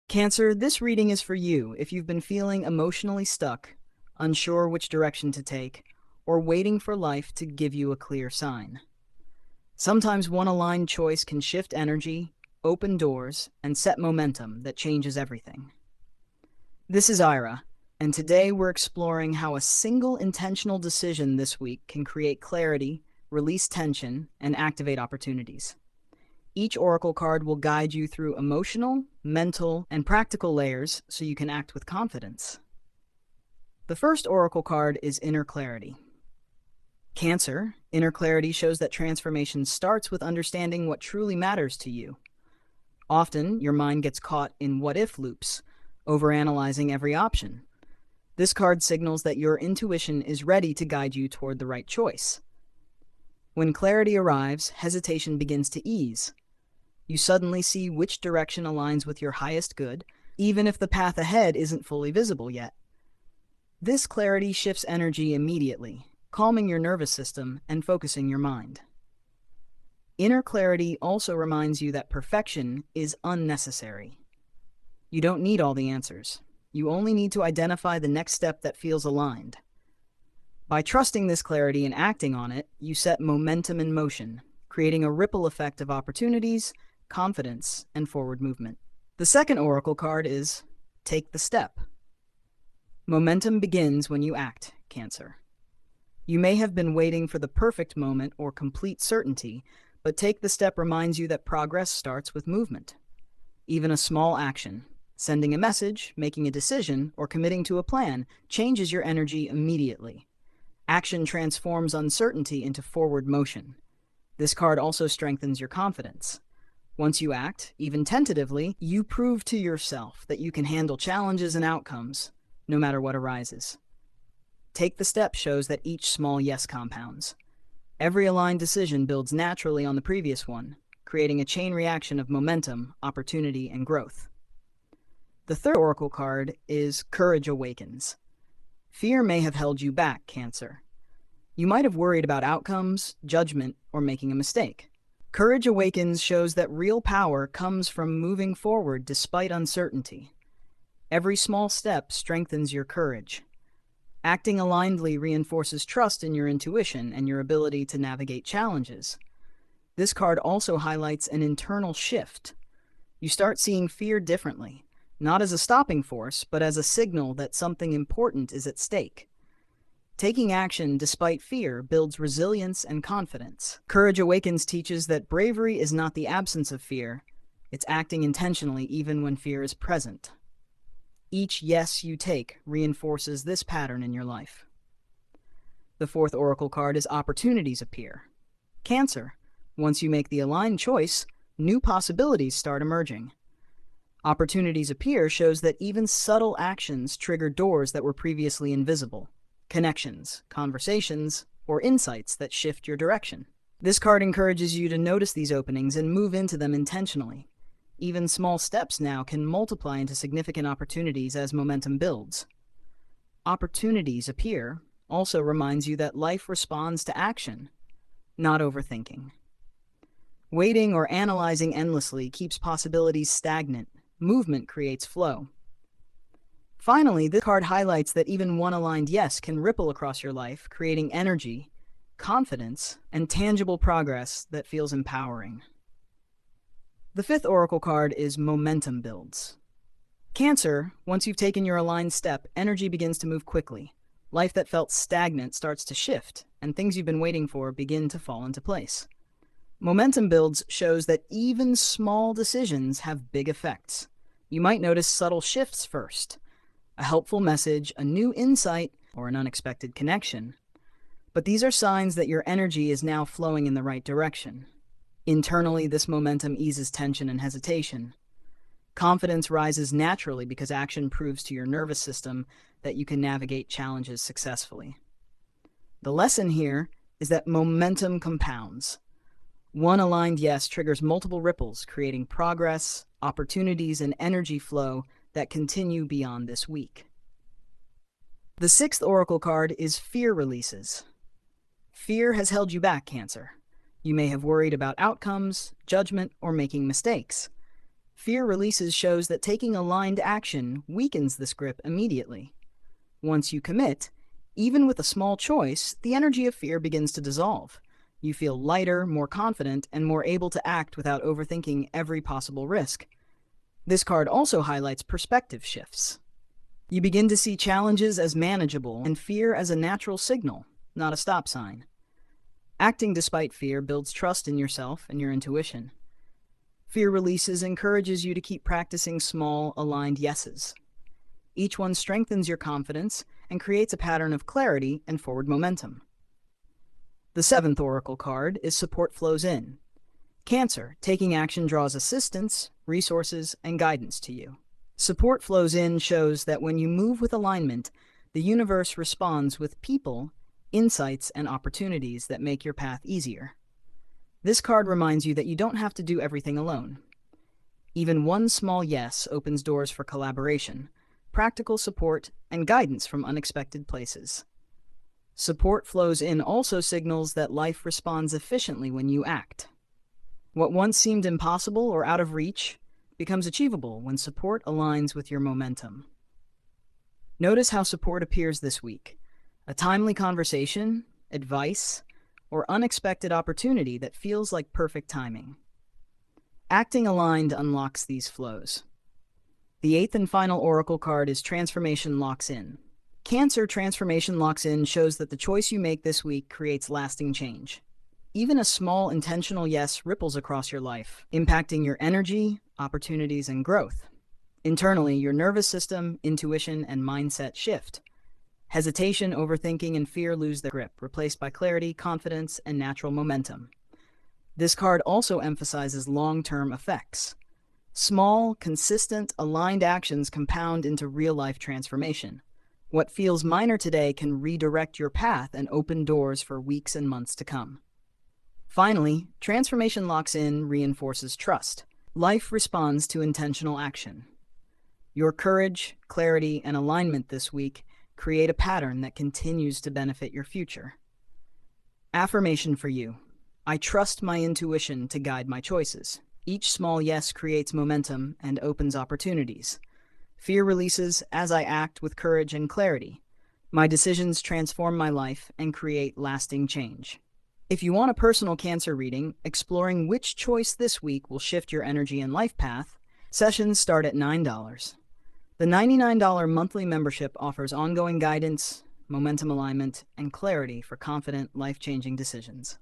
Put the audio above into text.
Cancer, this reading is for you if you've been feeling emotionally stuck, unsure which direction to take, or waiting for life to give you a clear sign. Sometimes one aligned choice can shift energy, open doors, and set momentum that changes everything. This is Ira, and today we're exploring how a single intentional decision this week can create clarity, release tension, and activate opportunities. Each oracle card will guide you through emotional, mental, and practical layers so you can act with confidence. The first oracle card is Inner Clarity. Cancer, inner clarity shows that transformation starts with understanding what truly matters to you. Often, your mind gets caught in what-if loops, overanalyzing every option. This card signals that your intuition is ready to guide you toward the right choice. When clarity arrives, hesitation begins to ease. You suddenly see which direction aligns with your highest good, even if the path ahead isn't fully visible yet. This clarity shifts energy immediately, calming your nervous system and focusing your mind. Inner clarity also reminds you that perfection is unnecessary. You don't need all the answers. You only need to identify the next step that feels aligned. By trusting this clarity and acting on it, you set momentum in motion, creating a ripple effect of opportunities, confidence, and forward movement. The second oracle card is Take the Step. Momentum begins when you act, Cancer. You may have been waiting for the perfect moment or complete certainty, but Take the Step reminds you that progress starts with movement. Even a small action, sending a message, making a decision, or committing to a plan, changes your energy immediately. Action transforms uncertainty into forward motion. This card also strengthens your confidence. Once you act, even tentatively, you prove to yourself that you can handle challenges and outcomes, no matter what arises. Take the Step shows that each small yes compounds. Every aligned decision builds naturally on the previous one, creating a chain reaction of momentum, opportunity, and growth. The third oracle card is Courage Awakens. Fear may have held you back, Cancer. You might have worried about outcomes, judgment, or making a mistake. Courage Awakens shows that real power comes from moving forward despite uncertainty. Every small step strengthens your courage. Acting alignedly reinforces trust in your intuition and your ability to navigate challenges. This card also highlights an internal shift. You start seeing fear differently, not as a stopping force, but as a signal that something important is at stake. Taking action despite fear builds resilience and confidence. Courage Awakens teaches that bravery is not the absence of fear, it's acting intentionally even when fear is present. Each yes you take reinforces this pattern in your life. The fourth oracle card is Opportunities Appear. Cancer, once you make the aligned choice, new possibilities start emerging. Opportunities Appear shows that even subtle actions trigger doors that were previously invisible. Connections, conversations, or insights that shift your direction. This card encourages you to notice these openings and move into them intentionally. Even small steps now can multiply into significant opportunities as momentum builds. Opportunities Appear also reminds you that life responds to action, not overthinking. Waiting or analyzing endlessly keeps possibilities stagnant. Movement creates flow. Finally, this card highlights that even one aligned yes can ripple across your life, creating energy, confidence, and tangible progress that feels empowering. The fifth oracle card is Momentum Builds. Cancer, once you've taken your aligned step, energy begins to move quickly. Life that felt stagnant starts to shift, and things you've been waiting for begin to fall into place. Momentum Builds shows that even small decisions have big effects. You might notice subtle shifts first, a helpful message, a new insight, or an unexpected connection. But these are signs that your energy is now flowing in the right direction. Internally, this momentum eases tension and hesitation. Confidence rises naturally because action proves to your nervous system that you can navigate challenges successfully. The lesson here is that momentum compounds. One aligned yes triggers multiple ripples, creating progress, opportunities, and energy flow that continue beyond this week. The sixth oracle card is Fear Releases. Fear has held you back, Cancer. You may have worried about outcomes, judgment, or making mistakes. Fear releases shows that taking aligned action weakens this grip immediately. Once you commit, even with a small choice, the energy of fear begins to dissolve. You feel lighter, more confident, and more able to act without overthinking every possible risk. This card also highlights perspective shifts. You begin to see challenges as manageable and fear as a natural signal, not a stop sign. Acting despite fear builds trust in yourself and your intuition. Fear releases encourages you to keep practicing small, aligned yeses. Each one strengthens your confidence and creates a pattern of clarity and forward momentum. The seventh oracle card is Support Flows In. Cancer, taking action draws assistance, resources, and guidance to you. Support flows in shows that when you move with alignment, the universe responds with people, insights, and opportunities that make your path easier. This card reminds you that you don't have to do everything alone. Even one small yes opens doors for collaboration, practical support, and guidance from unexpected places. Support flows in also signals that life responds efficiently when you act. What once seemed impossible or out of reach becomes achievable when support aligns with your momentum. Notice how support appears this week. A timely conversation, advice, or unexpected opportunity that feels like perfect timing. Acting aligned unlocks these flows. The eighth and final oracle card is Transformation Locks In. Cancer, Transformation Locks In shows that the choice you make this week creates lasting change. Even a small intentional yes ripples across your life, impacting your energy, opportunities, and growth. Internally, your nervous system, intuition, and mindset shift. Hesitation, overthinking, and fear lose their grip, replaced by clarity, confidence, and natural momentum. This card also emphasizes long-term effects. Small, consistent, aligned actions compound into real-life transformation. What feels minor today can redirect your path and open doors for weeks and months to come. Finally, Transformation Locks In reinforces trust. Life responds to intentional action. Your courage, clarity, and alignment this week create a pattern that continues to benefit your future. Affirmation for you. I trust my intuition to guide my choices. Each small yes creates momentum and opens opportunities. Fear releases as I act with courage and clarity. My decisions transform my life and create lasting change. If you want a personal Cancer reading, exploring which choice this week will shift your energy and life path, sessions start at $9. The $99 monthly membership offers ongoing guidance, momentum alignment, and clarity for confident, life-changing decisions.